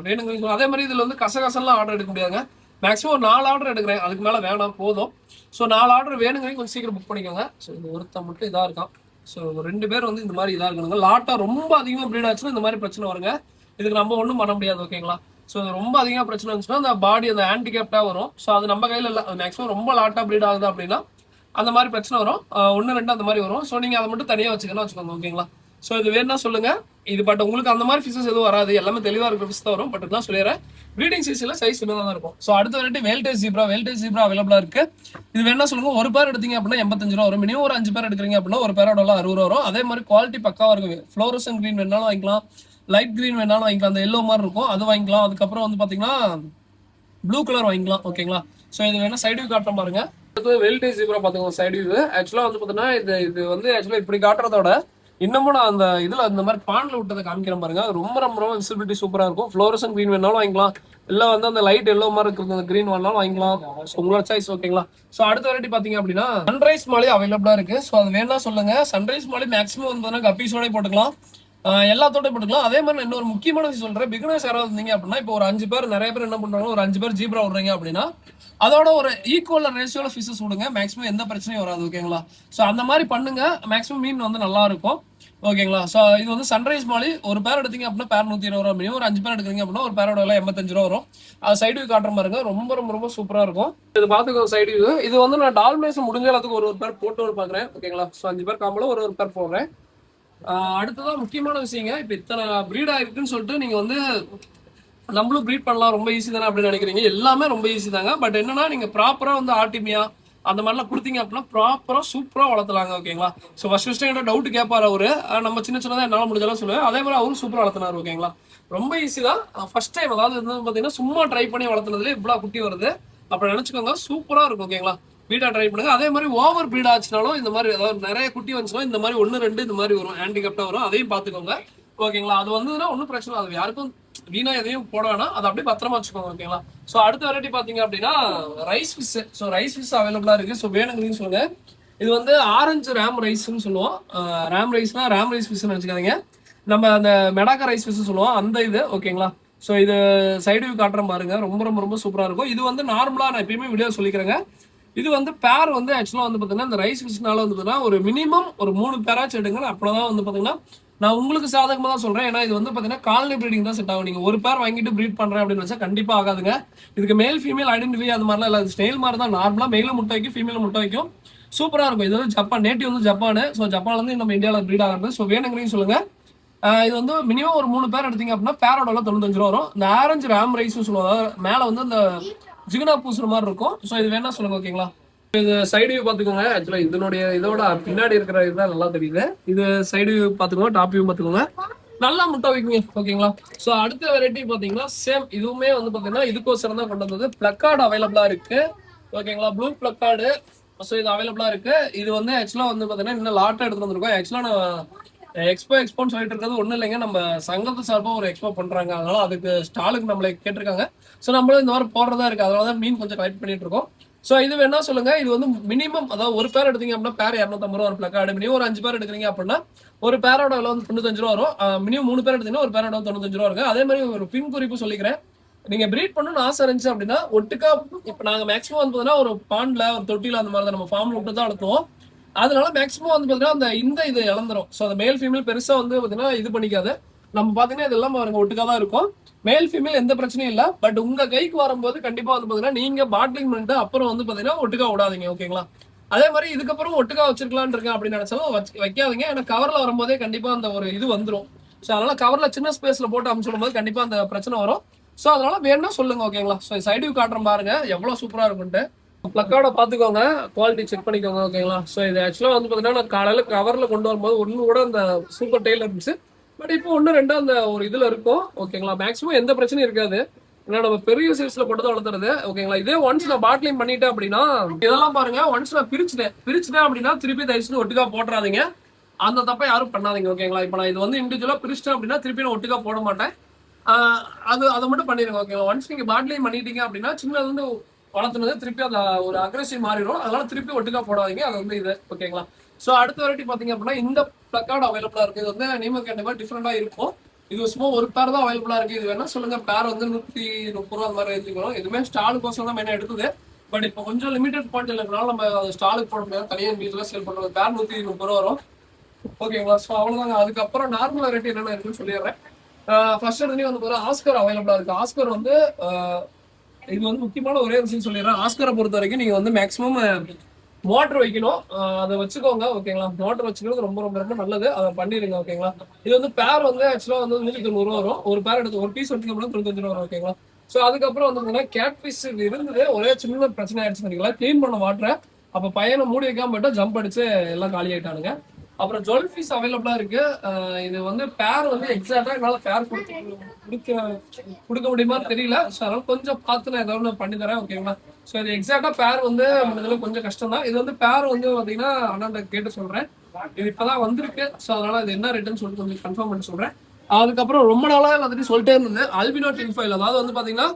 வேணுங்கிறீங்க. அதே மாதிரி இதுல வந்து கசகசெல்லாம் ஆர்டர் எடுக்க முடியாதுங்க. மேக்ஸிமம் ஒரு 4 ஆர்டர் எடுக்கிறேன், அதுக்கு மேல வேணாம், போதும். ஸோ 4 ஆர்டர் வேணுங்கிறீங்க கொஞ்சம் சீக்கிரம் புக் பண்ணிக்கோங்க. ஸோ இந்த ஒருத்தன் மட்டும் இதா இருக்கான். ஸோ 2 பேர் வந்து இந்த மாதிரி இதா இருக்கணுங்க. லாட்டா ரொம்ப அதிகமாக ப்ரீட் ஆச்சுன்னா இந்த மாதிரி பிரச்சனை வருங்க. இதுக்கு நம்ம ஒன்றும் பண்ண முடியாது. ஓகேங்களா? ஸோ ரொம்ப அதிகமாக பிரச்சனை வந்துச்சுன்னா அந்த பாடி அந்த ஹேண்டிகேப்டாக வரும். ஸோ அது நம்ம கையில் இல்லை. மேக்ஸிமம் ரொம்ப லாட்டா ப்ரீட் ஆகுது அப்படின்னா அந்த மாதிரி பிரச்சனை வரும். 1 2 அந்த மாதிரி வரும். ஸோ நீங்கள் அதை மட்டும் தனியாக வச்சுக்கோங்க. ஓகேங்களா? ஸோ இது வேணா சொல்லுங்க. இது பட் உங்களுக்கு அந்த மாதிரி ஃபிஷஸ் எதுவும் வராது, எல்லாமே தெளிவாக இருக்கிற ஃபிஷ் தான் வரும். பட் தான் சொல்லிடுறேன், ப்ரீடிங் சீசன்ல சைஸ் சின்னதாக தான் இருக்கும். ஸோ அடுத்த வெரைட்டி வேல்டேஜ் ஜீப்ரா அவைலபிளா இருக்கு. இது வேணா சொல்லுங்க. ஒரு பேர் எடுத்தீங்க அப்படின்னா 85 ரூபா வரும். மினிமம் ஒரு 5 பேர் எடுக்கிறீங்க அப்படின்னா ஒரு பேரோட 60 ரூபா வரும். அதே மாதிரி குவாலிட்டி பக்காவா இருக்கு. ஃப்ளோரசன் கிரீன் வேணாலும் வாங்கிக்கலாம், லைட் கிரீன் வேணாலும் வாங்கிக்கலாம், அந்த எல்லோ மாதிரி இருக்கும் அது வாங்கிக்கலாம். அதுக்கப்புறம் வந்து பாத்தீங்கன்னா ப்ளூ கலர் வாங்கிக்கலாம். ஓகேங்களா? ஸோ இது வேணா சைடு வியூ காட்டுற பாருங்க. அடுத்து வெல்டேஜ் ஜீப்ரா பாத்துக்கோங்க. சைடு வியூ ஆக்சுவலா வந்து பாத்தீங்கன்னா இது வந்து ஆக்சுவலா இப்படி காட்டுறதோட இன்னமும் நான் அந்த இதுல இந்த மாதிரி பான்ல விட்டதை காமிக்கிறேன் பாருங்க. ரொம்ப ரொம்ப ரொம்ப விசிபிலிட்டி சூப்பரா இருக்கும். ஃப்ளோரசன் கிரீன் வேணாலும் வாங்கிக்கலாம், இல்ல வந்து அந்த லைட் எல்லோ மாதிரி இருக்கிற அந்த கிரீன் வேணாலும் வாங்கிக்கலாம். உங்களோட சாய்ஸ். ஓகேங்களா? ஸோ அடுத்த வெரைட்டி பாத்தீங்க அப்படின்னா சன்ரைஸ் மாலி அவைலபிளா இருக்கு. ஸோ அது வேணா சொல்லுங்க. சன்ரைஸ் மாலி மேக்ஸிமம் வந்து கப்பீஸோட போட்டுக்கலாம், எல்லாத்தோட போட்டுக்கலாம். அதே மாதிரி இன்னொரு முக்கியமான விஷயம் சொல்றேன். பிகினர்ஸ் யாராவது இருந்தீங்க அப்படின்னா இப்போ ஒரு 5 பேர், நிறைய பேர் என்ன பண்றாங்க, ஒரு 5 பேர் ஜீப்ரா விடுறீங்க அப்படின்னா அதோட ஒரு ஈக்குவல் ரேஷியோல ஃபிஷஸ் விடுங்க. மேக்ஸிமம் எந்த பிரச்சனையும் வராது. ஓகேங்களா? ஸோ அந்த மாதிரி பண்ணுங்க. மேக்ஸிமம் மீன் வந்து நல்லா இருக்கும். ஓகேங்களா? ஸோ இது வந்து சன்ரைஸ் மாலி. ஒரு பேர் எடுத்தீங்க அப்படின்னா பேர் 120 ரூபா. மினிமம் ஒரு 5 பேர் எடுக்கிறீங்க அப்படின்னா ஒரு பேரோட விலை 85 ரூபா வரும். அது சைடு வியூ காட்டுற மாதிரி இருக்கும். ரொம்ப ரொம்ப ரொம்ப சூப்பரா இருக்கும். இது பாத்துக்கோ சைடு வியூ. இது வந்து நான் டால்மேஸ் முடிஞ்ச எல்லாத்துக்கு ஒரு பேர் போட்டு பாக்குறேன். ஓகேங்களா? ஸோ 5 பேர் காம்பல ஒரு பேர் போடுறேன். அடுத்ததான் முக்கியமான விஷயங்க. இப்ப இத்தனை பிரீட் ஆயிருக்குன்னு சொல்லிட்டு நீங்க வந்து நம்மளும் ப்ரீட் பண்ணலாம், ரொம்ப ஈஸி தானே அப்படின்னு நினைக்கிறீங்க. எல்லாமே ரொம்ப ஈஸி தாங்க. பட் என்னன்னா நீங்க ப்ராப்பரா வந்து ஆர்டிமியா அந்த மாதிரிலாம் கொடுத்தீங்க அப்படின்னா ப்ராப்பரா சூப்பரா வளர்த்தலாங்க. ஓகேங்களா? ஸோ ஃபர்ஸ்ட் என்கிட்ட டவுட் கேட்பாரு அவரு. நம்ம சின்ன சின்னதான் என்னால முடிஞ்சலாம் சொல்லுவேன். அதே மாதிரி அவரும் சூப்பரா வளர்த்தினாரு. ஓகேங்களா? ரொம்ப ஈஸி தான். ஃபர்ஸ்ட் டைம் அதாவது வந்து பாத்தீங்கன்னா சும்மா ட்ரை பண்ணி வளர்த்துனதுல இவ்வளவு குட்டி வருது அப்படி நினைச்சுக்கோங்க. சூப்பரா இருக்கும். ஓகேங்களா? பீடா ட்ரை பண்ணுங்க. அதே மாதிரி ஓவர் பீட் ஆச்சுனாலும் இந்த மாதிரி அதாவது நிறைய குட்டி வந்துச்சுன்னா இந்த மாதிரி 1 2 இந்த மாதிரி வரும், ஹேண்டிகேப்டா வரும். அதையும் பாத்துக்கோங்க. ஓகேங்களா? அது வந்ததுன்னா ஒன்றும் பிரச்சனை, அது யாருக்கும் வீணா எதையும் போட வேணாம், அதை அப்படியே பத்திரமா வச்சுக்கோங்க. ஓகேங்களா? ஸோ அடுத்த வெரைட்டி பாத்தீங்க அப்படின்னா rice fish. So rice fish அவைலபிளா இருக்கு. ஸோ வேணுங்கிறீங்க சொல்லுங்க. இது வந்து ஆரஞ்சு ரேம் ரைஸ்ன்னு சொல்லுவோம். ரேம் ரைஸ்னா ரேம் ரைஸ் ஃபிஷ் நினைச்சுக்காதீங்க, நம்ம அந்த மெடாக்கா ரைஸ் ஃபிஷ் சொல்லுவோம் அந்த இது. ஓகேங்களா? ஸோ இது சைடு வியூ காட்டுற பாருங்க. ரொம்ப ரொம்ப ரொம்ப சூப்பரா இருக்கும். இது வந்து நார்மலா நான் எப்பயுமே வீடியோ சொல்லிக்கிறேங்க. இது வந்து பேர் வந்து ஆக்சுவலா வந்து பாத்தீங்கன்னா இந்த ரைஸ் ஃபிஷ்னால வந்து பாத்தீங்கன்னா ஒரு மினிமம் ஒரு 3 பேராச்சும் எடுங்க. அப்பதான் வந்து பாத்தீங்கன்னா நான் உங்களுக்கு சாதகமா தான் சொல்றேன். ஏன்னா இது வந்து பாத்தீங்கன்னா காலனி ப்ரீடிங் தான் செட் ஆகும். நீங்க ஒரு பேர் வாங்கிட்டு ப்ரீட் பண்றேன் அப்படின்னு வச்சா கண்டிப்பா ஆகாதுங்க. இதுக்கு மேல் ஃபீமேல் ஐடென்டிஃபை அது மாதிரிலாம் இல்லை. ஸ்டைல் மாதிரி தான். நார்மலா மேலும் முட்டை வைக்கும், ஃபீமேல் முட்டை வைக்கும். சூப்பரா இருக்கும். இது வந்து ஜப்பான் நேட்டிவ் வந்து ஜப்பானு. ஸோ ஜப்பான்ல இருந்து நம்ம இந்தியாவில் ப்ரீட் ஆகிறது. ஸோ வேணுங்கிறீங்க சொல்லுங்க. இது வந்து மினிமம் ஒரு 3 பேர் எடுத்தீங்க அப்படின்னா பேரோட 95 ரூபா வரும். இந்த ஆரஞ்சு ராம் ரைஸ் சொல்லுவாங்க, மேல வந்து இந்த ஜிகனா பூசுற மாதிரி இருக்கும். ஸோ இது வேணா சொல்லுங்க. ஓகேங்களா? இது சைடு வியூ பாத்துக்கோங்க. ஆக்சுவலா இதோட பின்னாடி இருக்கிற இதுதான் நல்லா தெரியுது. இது சைடு வியூ பாத்துக்கோங்க, டாப் வியூ பாத்துக்கோங்க. நல்லா முட்டை வைக்குங்க. ஓகேங்களா? ஸோ அடுத்த வெரைட்டி பாத்தீங்கன்னா சேம் இதுவுமே வந்து பாத்தீங்கன்னா இதுக்கோசரம் தான் கொண்டு வந்தது. பிளக்கார்டு அவைலபிளா இருக்கு. ஓகேங்களா? Blue placard. ஸோ இது அவைலபிளா இருக்கு. இது வந்து ஆக்சுவலா வந்து பாத்தீங்கன்னா இன்னும் லாட்டா எடுத்து வந்திருக்கோம். ஆக்சுவலா நான் எக்ஸ்போன்னு சொல்லிட்டு இருக்கிறது ஒன்றும் இல்லைங்க. நம்ம சங்கத்து சார்பாக ஒரு எக்ஸ்போ பண்றாங்க, அதனால அதுக்கு ஸ்டாலுக்கு நம்மளை கேட்டிருக்காங்க. ஸோ நம்மளும் இந்த மாதிரி போடுறதா இருக்கு, அதனால தான் மீன் கொஞ்சம் கலெக்ட் பண்ணிட்டு இருக்கோம். ஸோ இது வேணா சொல்லுங்க. இது வந்து மினிமம் அதாவது ஒரு பேர் எடுத்தீங்க அப்படின்னா பேர் 250 ரூபா ஒரு பிளக்கார்டு. மினிமம் ஒரு 5 பேர் எடுக்கிறீங்க அப்படின்னா ஒரு பேரோட விலை வந்து 95 ரூபா வரும். மினிமம் 3 பேர் எடுத்தீங்கன்னா ஒரு பேரோட 95 ரூபா இருக்கு. அதே மாதிரி ஒரு பின் குறிப்பு சொல்லிக்கிறேன். நீங்க பிரீட் பண்ணணும்னு ஆசை இருந்துச்சு அப்படின்னா ஒட்டுக்கா இப்போ நாங்கள் மேக்ஸிமம் வந்து பார்த்தீங்கன்னா ஒரு பாண்ட்ல ஒரு தொட்டில அந்த மாதிரி தான் நம்ம ஃபார்ம்ல விட்டு தான் வளர்த்துவோம். அதனால மேக்ஸிமம் வந்து பார்த்தீங்கன்னா அந்த இது இழந்துரும். ஸோ அந்த மேல் ஃபீமேல் பெருசா வந்து பார்த்தீங்கன்னா இது பண்ணிக்காது. நம்ம பார்த்தீங்கன்னா இதெல்லாம் பாருங்க ஒட்டுக்கா தான் இருக்கும். மேல் ஃபீமேல் எந்த பிரச்சனையும் இல்லை. பட் உங்க கைக்கு வரும்போது கண்டிப்பா வந்து பார்த்தீங்கன்னா நீங்க பாட்லிங் பண்ணிட்டு அப்புறம் வந்து பார்த்தீங்கன்னா ஒட்டுக்கா விடாதீங்க. ஓகேங்களா? அதே மாதிரி இதுக்கப்புறம் ஒட்டுக்கா வச்சிருக்கலான்னு இருக்கேன் அப்படின்னு நினைச்சாலும் வைக்காதீங்க. ஏன்னா கவர்ல வரும்போதே கண்டிப்பா அந்த ஒரு இது வந்துடும். ஸோ அதனால கவர்ல சின்ன ஸ்பேஸ்ல போட்டு அனுப்பிச்சு போது கண்டிப்பா அந்த பிரச்சனை வரும். ஸோ அதனால வேணும்னா சொல்லுங்க. ஓகேங்களா? ஸோ சைடு வியூ காட்டுறோம் பாருங்க எவ்வளவு சூப்பரா இருக்குன்ட்டு. பிளக்கார்டை பார்த்துக்கோங்க, குவாலிட்டி செக் பண்ணிக்கோங்க ஓகேங்களா. ஸோ இது ஆக்சுவலாக வந்து பார்த்தீங்கன்னா நான் காலையில் கவரில் கொண்டு வரும்போது ஒன்று கூட அந்த சூப்பர் டெய்ல இருந்துச்சு. பட் இப்போ ஒன்று ரெண்டு அந்த ஒரு இதில் இருக்கும் ஓகேங்களா. மேக்ஸிமம் எந்த பிரச்சனையும் இருக்காது. ஏன்னா நம்ம பெரிய சைஸ்ல போட்டு தான் வளர்த்துறது ஓகேங்களா. இதே ஒன்ஸ் நான் பாட்லிங் பண்ணிட்டேன் அப்படின்னா இதெல்லாம் பாருங்க, ஒன்ஸ் நான் பிரிச்சுட்டேன் அப்படின்னா திருப்பி தயவுசெய்து ஒட்டுக்கா போட்டுறாதீங்க. அந்த தப்பை யாரும் பண்ணாதீங்க ஓகேங்களா. இப்போ நான் இது வந்து இண்டிவிஜுவலா பிரிச்சிட்டேன் அப்படின்னா திருப்பி நான் ஒட்டுக்கா போட மாட்டேன். அதை மட்டும் பண்ணிடுங்க ஓகேங்களா. ஒன்ஸ் நீங்க பாட்லிங் பண்ணிட்டீங்க அப்படின்னா சின்னது வந்து வளர்த்துனது திருப்பி அந்த ஒரு அக்ரெசிவ் மாறிடும். அதனால திருப்பி ஒட்டுக்கா போடாதீங்க. அது வந்து இது ஓகேங்களா. ஸோ அடுத்த வெரைட்டி பாத்தீங்க அப்படின்னா இந்த பிளக்கார்டு அவைலபிளா இருக்கு. இது வந்து நீம கேட்ட டிஃப்ரெண்டா இருக்கும். இது சும்மா ஒரு பேர் தான் அவைலபிளா இருக்கு. இது வேணா சொல்லுங்க, பேர் வந்து 130 ரூபா அந்த மாதிரி எடுத்துக்கணும். எதுவுமே ஸ்டாலுக்கோசம் தான் மெயினா எடுத்தது. பட் இப்போ கொஞ்சம் லிமிடெட் குவான்டிட்டி இருக்கிறனால நம்ம ஸ்டாலுக்கு போட முடியாது, தனியாக வீட்டில் சேல் பண்ணுறது. பேர் 130 ரூபா வரும் ஓகேங்களா. ஸோ அவ்வளோதாங்க. அதுக்கப்புறம் நார்மல் வெரைட்டி என்னென்ன இருக்குன்னு சொல்லிடுறேன். ஃபர்ஸ்ட் எடுத்து வந்து பாருங்க, ஆஸ்கர் அவைலபிளா இருக்கு. ஆஸ்கர் வந்து இது வந்து முக்கியமான ஒரே விஷயம் சொல்லிடுறேன். ஆஸ்கரை பொறுத்த வரைக்கும் நீங்க வந்து மேக்ஸிமம் மோட்டர் வைக்கணும், அதை வச்சுக்கோங்க ஓகேங்களா. மோட்டர் வச்சுக்கிறது ரொம்ப ரொம்ப ரொம்ப நல்லது, அதை பண்ணிடுங்க ஓகேங்களா. இது வந்து பேர் வந்து ஆக்சுவலா வந்து 190 ரூபா வரும். ஒரு பேர் எடுத்து ஒரு பீஸ் எடுத்துக்க 95 ரூபா வரும் ஓகேங்களா. ஸோ அதுக்கப்புறம் வந்து கேட் ஃபிஷ் இருந்தது, ஒரே சின்ன பிரச்சனை ஆயிடுச்சு நினைக்கலாம். கிளீன் பண்ண மாட்டேன். அப்ப பையனை மூடி வைக்காம போயிட்டா ஜம்ப் அடிச்சு எல்லாம் காலி ஆயிட்டானுங்க. அப்புறம் ஜுவல் ஃபிஷ் அவைலபிளா இருக்கு. இது வந்து பேர் வந்து எக்ஸாக்டா என்னால பேர் கொடுக்க முடியுமா தெரியல. ஸோ அதனால கொஞ்சம் பார்த்து நான் ஏதாவது பண்ணி தரேன் ஓகேங்களா. ஸோ இது எக்ஸாக்டா பேர் வந்து முடிஞ்சதுல கொஞ்சம் கஷ்டம் தான். இது வந்து பேர் வந்து பாத்தீங்கன்னா அண்ணாண்ட கேட்டு சொல்றேன். இது இப்பதான் வந்திருக்கு. ஸோ அதனால இது என்ன ரேட்டுன்னு சொல்லிட்டு கொஞ்சம் கன்ஃபார்ம் பண்ணி சொல்றேன். அதுக்கப்புறம் ரொம்ப நாளா எல்லாத்தையும் சொல்லிட்டே இருந்தேன், அல்பினோ டின்ஃபாயில். அதாவது வந்து பாத்தீங்கன்னா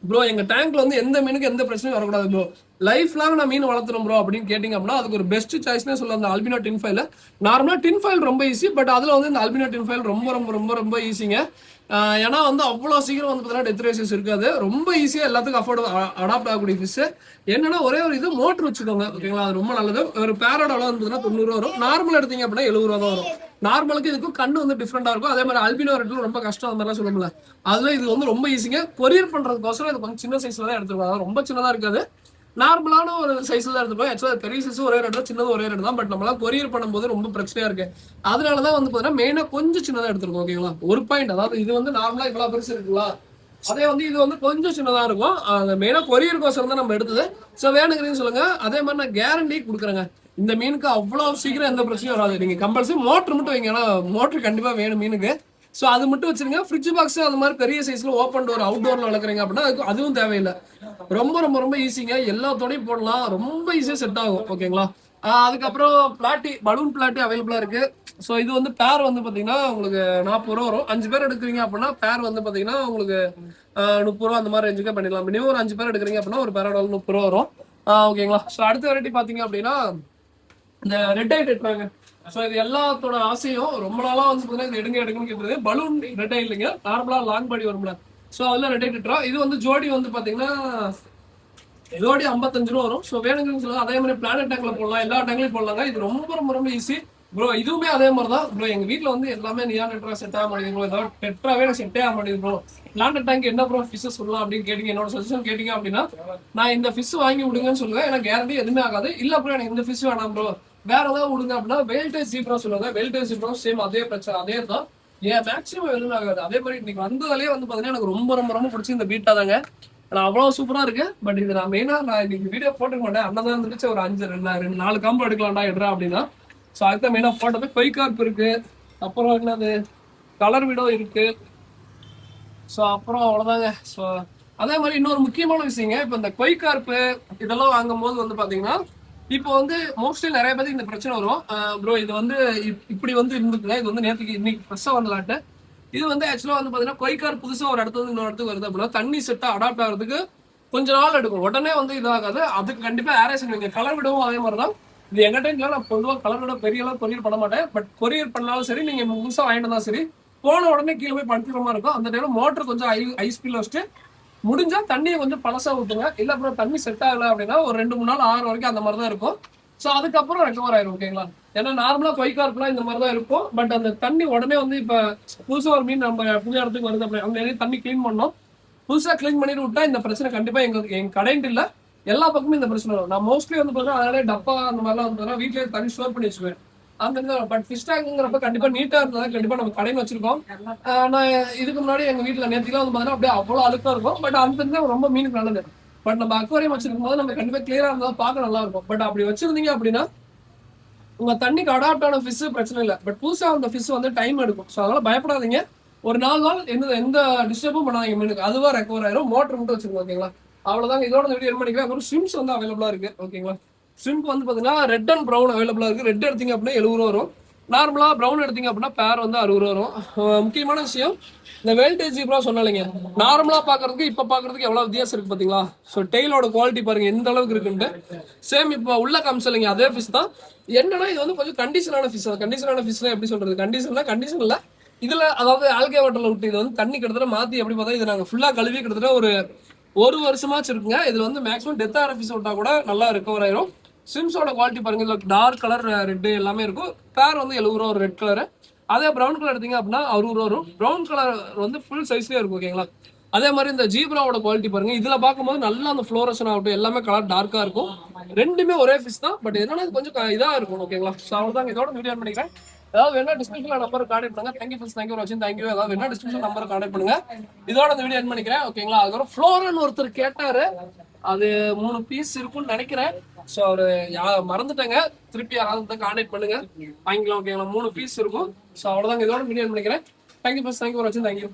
ப்ரோ எங்க டேங்க்ல வந்து எந்த மீனுக்கு எந்த பிரச்சனையும் வரக்கூடாது ப்ரோ, லைஃப் லாங் நான் மீன் வளர்த்துறோம் ப்ரோ அப்படின்னு கேட்டீங்க அப்படின்னா அதுக்கு ஒரு பெஸ்ட் சாய்ஸ்னே சொல்லலாம் அந்த அல்பினோ டின்ஃபாயில். நார்மலா டின்ஃபாயில் ரொம்ப ஈஸி, பட் அதுல வந்து இந்த அல்பினோ டின்ஃபாயில் ரொம்ப ரொம்ப ரொம்ப ரொம்ப ஈஸிங்க. ஏன்னா வந்து அவ்வளோ சீக்கிரம் வந்து பார்த்தீங்கன்னா டெத் ரேஷஸ் இருக்காது. ரொம்ப ஈஸியாக எல்லாத்துக்கும் அடாப்ட் ஆகக்கூடிய ஃபிஷ். என்னன்னா ஒரே ஒரு இது மோட்டர் வச்சுக்கோங்க ஓகேங்களா, அது ரொம்ப நல்லது. ஒரு பேரோட அளவு வந்து 90 ரூபா வரும். நார்மல் எடுத்தீங்க அப்படின்னா 70 ரூபா தான் வரும். நார்மலுக்கு இதுக்கும் கண்ணு வந்து டிஃப்ரெண்டா இருக்கும். அதே மாதிரி அல்பினோ ரெட்டில் ரொம்ப கஷ்டம் அந்த மாதிரிலாம் சொல்லும்ல, அதுல இது வந்து ரொம்ப ஈஸிங்க. கொரியர் பண்றதுக்கோசரம் இது கொஞ்சம் சின்ன சைஸ்ல தான் எடுத்துருக்கோம், ரொம்ப சின்னதா இருக்காது, நார்மலான ஒரு சைஸ்ல தான் எடுத்துப்போம். ஆக்சுவலா பெரிய சைஸ் ஒரே ரேட் தான், சின்னது ஒரே ரேட் தான். பட் நம்மளால கொரியர் பண்ணும்போது ரொம்ப பிரச்சனையா இருக்கு. அதனாலதான் வந்து பாத்தீங்கன்னா மெயினா கொஞ்சம் சின்னதா எடுத்துருக்கோம் ஓகேங்களா. ஒரு பாயிண்ட், அதாவது இது வந்து நார்மலா இவ்வளவு பெருசு இருக்குங்களா, அதே வந்து இது வந்து கொஞ்சம் சின்னதா இருக்கும். மெயினா கொரியருக்கோசரம் தான் நம்ம எடுத்தது. ஸோ வேணுங்கிறீங்க சொல்லுங்க. அதே மாதிரி நான் கேரண்டி கொடுக்குறேங்க, இந்த மீனுக்கு அவ்வளவு சீக்கிரம் எந்த பிரச்சனையும் வராது. நீங்க கம்பல்சரி மோட்டர் மட்டும் வைங்க, ஏன்னா மோட்டர் கண்டிப்பா வேணும் மீனுக்கு. ஸோ அது மட்டும் வச்சிருங்க. ஃப்ரிட்ஜ் பாக்ஸ் அந்த மாதிரி பெரிய சைஸ்ல ஓப்பன் டோர் அவுட்டோர்ல வளர்க்குறீங்க அப்படின்னா அதுவும் தேவையில்லை. ரொம்ப ரொம்ப ரொம்ப ஈஸிங்க, எல்லாத்தோடையும் போடலாம், ரொம்ப ஈஸியா செட் ஆகும் ஓகேங்களா. அதுக்கப்புறம் பிளாட்டி, பலூன் பிளாட்டி அவைலபிளா இருக்கு. ஸோ இது வந்து பேர் வந்து பாத்தீங்கன்னா உங்களுக்கு 40 ரூபா வரும். 5 பேர் எடுக்கிறீங்க அப்படின்னா பேர் வந்து பாத்தீங்கன்னா உங்களுக்கு 30 ரூபா அந்த மாதிரி ரேஞ்சுக்கே பண்ணிடலாம். மினிமம் ஒரு 5 பேர் எடுக்கிறீங்க அப்படின்னா ஒரு பேரோட 30 ரூபா வரும் ஓகேங்களா. ஸோ அடுத்த வெரைட்டி பாத்தீங்க அப்படின்னா இந்த ரெட் ஐ டெட்ராங்க. ஸோ இது எல்லாத்தோட ஆசையும் ரொம்ப நாளா வந்து பாத்தீங்கன்னா இது எடுங்கன்னு கேட்டது. பலூன் ரெட் ஐ இல்லைங்க, நார்மலா லாங் பாடி வரும்ல. ஸோ அதுல ரெட் ஐ டெட்ரா. இது வந்து ஜோடி வந்து பாத்தீங்கன்னா ஜோடி 55 ரூபா வரும். ஸோ வேணுங்கன்னு சொல்லுங்க. அதே மாதிரி பிளானட் டேங்க்ல போடலாம், எல்லா டேங்க்லயும் போடலாங்க. இது ரொம்ப ரொம்ப ரொம்ப ஈஸி ப்ரோ. இதுவுமே அதே மாதிரி தான் ப்ரோ. எங்க வீட்டுல வந்து எல்லாமே நியா டெட்ரா செட் ஆக மாட்டேங்குது ப்ரோ, ஏதாவது டெட்ராவே செட்டே ஆக மாட்டேங்குது ப்ரோ. பிளானட் டேங்க் என்ன ப்ரோ ஃபிஷ் சொல்லலாம் அப்படின்னு கேட்டீங்க, என்னோட சஜஷன் கேட்டீங்க அப்படின்னா நான் இந்த ஃபிஷ் வாங்கி விடுங்கன்னு சொல்லுவேன். எனக்கு கேரண்டி எதுவுமே ஆகாது. இல்ல ப்ரோ எனக்கு இந்த ஃபிஷ் வேணாம் ப்ரோ வேற ஏதாவது விடுங்க அப்படின்னா வெல்டேஜ் ஜீப்ரா சொல்லுவாங்க. வெல்டேஜ் ஜீப்ரா சேம் அதே பிரச்சனை, அதே தான். ஏன் மேக்ஸிமம் எதுவுமே ஆகாது. அதே மாதிரி இன்னைக்கு வந்ததாலே வந்து பாத்தீங்கன்னா எனக்கு ரொம்ப ரொம்ப ரொம்ப பிடிச்சி இந்த பீட்டா தாங்க. அவ்வளவு சூப்பரா இருக்கு. பட் இது நான் மெயினா நான் இன்னைக்கு வீடியோ போட்டுக்க மாட்டேன். அண்ணன் தான் இருந்துச்சு ஒரு 4 காம்போ எடுக்கலாம்டா எடுறா அப்படின்னா. ஸோ அதுதான் மெயினா போட்டது. கொய்கார்ப் இருக்கு, அப்புறம் என்னது கலர் விடோ இருக்கு. ஸோ அப்புறம் அவ்வளவுதாங்க. ஸோ அதே மாதிரி இன்னொரு முக்கியமான விஷயங்க, இப்போ இந்த கொய்கார்ப்பு இதெல்லாம் வாங்கும் போது வந்து பாத்தீங்கன்னா இப்போ வந்து மோஸ்ட்லி நிறைய பேருக்கு இந்த பிரச்சனை வரும். ப்ரோ இது வந்து இப்படி வந்து இருந்துக்குங்க, இது வந்து நேற்றுக்கு இன்னைக்கு ஃப்ரெஷ்ஷா வரலாட்டு. இது வந்து ஆக்சுவலா வந்து பாத்தீங்கன்னா கொய்கார் புதுசா ஒரு இடத்துல இன்னொரு இடத்துக்கு வருது அப்படின்னா தண்ணி செட்டா அடாப்ட் ஆகிறதுக்கு கொஞ்ச நாள் எடுக்கும். உடனே வந்து இதாகாது. அதுக்கு கண்டிப்பா ஏரேஷன் வைங்க. கலர் விடவும் அதே மாதிரி தான். இது எங்க டைம்ல நான் பொதுவாக கலர் விட பெரிய அளவு கொரியர் பண்ண மாட்டேன். பட் கொரியர் பண்ணாலும் சரி, நீங்க முழுசா வாங்கிட்டு தான் சரி, போன உடனே கீழே போய் படுத்துக்கிற மாதிரி இருக்கும். அந்த டைம்ல மோட்டர் கொஞ்சம் ஹை ஸ்பீட்ல வச்சுட்டு முடிஞ்சா தண்ணியை கொஞ்சம் பழசா ஊற்றுங்க. இல்ல அப்புறம் தண்ணி செட் ஆகல அப்படின்னா ஒரு 2-3 நாள் ஆறு வரைக்கும் அந்த மாதிரி தான் இருக்கும். ஸோ அதுக்கப்புறம் ரெக்கவர் ஆயிரும் ஓகேங்களா. ஏன்னா நார்மலா கொய்கார்ப்லாம் இந்த மாதிரி தான் இருக்கும். பட் அந்த தண்ணி உடனே வந்து இப்ப புதுசா ஒரு மீன் நம்ம புது இடத்துக்கு வருது அப்படி அங்க தண்ணி கிளீன் பண்ணோம், புதுசா கிளீன் பண்ணிட்டு விட்டா இந்த பிரச்சனை கண்டிப்பா எங்க கடைன்ட்டு இல்ல எல்லா பக்கமும் இந்த பிரச்சனை வரும். நான் மோஸ்ட்லி வந்து பாத்தீங்கன்னா அதனால டப்பா அந்த மாதிரிலாம் வந்து வீட்லயே தண்ணி ஸ்டோர் பண்ணி வச்சுக்குவேன். அந்த பட் ஃபிஷ் டேங்க்ங்கிறப்ப கண்டிப்பா நீட்டா இருந்தா கண்டிப்பா நம்ம கடையில் வச்சிருக்கோம். நான் இதுக்கு முன்னாடி எங்க வீட்டுல நேற்றுலாம் வந்து பாத்தீங்கன்னா அப்படியே அவ்வளவு அழுக்கா இருக்கும். பட் அந்த ரொம்ப மீனுக்கு நல்லது. பட் நம்ம அக்வாரியம் வச்சிருக்கும் போது நம்ம கண்டிப்பா கிளியரா இருந்தா பார்க்க நல்லா இருக்கும். பட் அப்படி வச்சிருந்தீங்க அப்படின்னா உங்க தண்ணிக்கு அடாப்ட் ஆன ஃபிஷ் பிரச்சனை இல்லை. பட் புதுசா அந்த ஃபிஷ் வந்து டைம் எடுக்கும். ஸோ அதனால பயப்படாதீங்க. ஒரு 4 நாள் எந்த டிஸ்டர்பும் பண்ணாதீங்க மீனுக்கு. அதுவா ரெக்கவர் ஆயிரும். மோட்டர் மட்டும் வச்சிருக்கோம். ஓகேங்களா? அவ்வளவுதாங்க. இதோட வீடியோ என் பண்ணிக்கிறேன். அப்புறம் ஸ்விம்ஸ் வந்து அவைலபிளா இருக்கு. ஓகேங்களா? ஸ்விம்ப் வந்து பாத்தீங்கன்னா ரெட் அண்ட் ப்ரௌன் அவைலபிளா இருக்கு. ரெட் எடுத்தீங்க அப்படின்னா 70 ரூபா வரும். நார்மலா ப்ரௌன் எடுத்தீங்க அப்படின்னா பேர் வந்து 60 ரூபா வரும். முக்கியமான விஷயம் இந்த வேல்டேஜ் ஜீப்ரா சொன்னாலிங்க, நார்மலா பாக்குறதுக்கு இப்ப பாக்குறதுக்கு எவ்வளவு வித்தியாசம் இருக்கு பாத்தீங்களா? ஸோ டெய்லோட குவாலிட்டி பாருங்க எந்த அளவுக்கு இருக்குன்ட்டு. சேம் இப்போ உள்ள காமிச்சலைங்க அதே ஃபிஷ் தான். என்னன்னா இது வந்து கொஞ்சம் கண்டிஷனான ஃபிஷ். கண்டிஷனான ஃபிஷ்னா எப்படி சொல்றது? கண்டிஷன் இல்ல இதுல, அதாவது ஆல்கே வாட்டர்ல விட்டு இது வந்து தண்ணி கிட்டத்தட்ட மாத்தி எப்படி பார்த்தா இது நாங்க ஃபுல்லா கழுவி கிட்டத்தட்ட ஒரு வருஷமாச்சு இருக்குங்க. இதுல வந்து மேக்ஸிமம் டெத் ஆகிற ஃபிஷ் விட்டா கூட நல்லா ரெக்கவர் ஆயிரும். ஸ்விம்ஸோட குவாலிட்டி பாருங்க. இதுல டார்க் கலர் ரெட் எல்லாமே இருக்கும். பேர் வந்து 70 ரூபா ஒரு ரெட் கலர். அதே ப்ரௌன் கலர் எடுத்தீங்க அப்படின்னா 60 ரூபா வரும். ப்ரௌன் கலர் வந்து ஃபுல் சைஸ்லயே இருக்கும். ஓகேங்களா? அதே மாதிரி இந்த ஜீப்ராவோட குவாலிட்டி பாருங்க. இதுல பார்க்கும்போது நல்லா அந்த ஃப்ளோரசன் ஆகட்டும் எல்லாமே கலர் டார்க்கா இருக்கும். ரெண்டுமே ஒரே ஃபிஷ் தான். பட் என்னன்னா கொஞ்சம் இதா இருக்கும். ஓகேங்களா? ஸோ அவ்வளவுதான். இதோட வீடியோ பண்ணிக்கிறேன். ஏதாவது வேணா டிஸ்கிரிப்ஷன்ல நம்பர் கான்டாக்ட் பண்ணுங்க. தேங்க்யூ ஃபார் தேங்க்யூ வாட்சிங். தேங்க்யூ. ஏதாவது வேணா டிஸ்கிரிப்ஷன் நம்பர் கான்டாக்ட் பண்ணுங்க. இதோட இந்த வீடியோ எண்ட் பண்ணிக்கிறேன். ஓகேங்களா? அதுக்கப்புறம் ஃப்ளோரன் ஒருத்தர் கேட்டாரு. அது 3 பீஸ் இருக்கும்னு நினைக்கிறேன். ஸோ அவரு மறந்துட்டாங்க. திருப்பி யாராவது கான்டாக்ட் பண்ணுங்க, வாங்கிக்கலாம். ஓகேங்களா? 3 பீஸ் இருக்கும். ஸோ அவ்வளவுதாங்க. இதோட வீடியோ எண்ட் பண்ணிக்கிறேன். தேங்க்யூ ஃபார் வாட்சிங். தேங்க்யூ.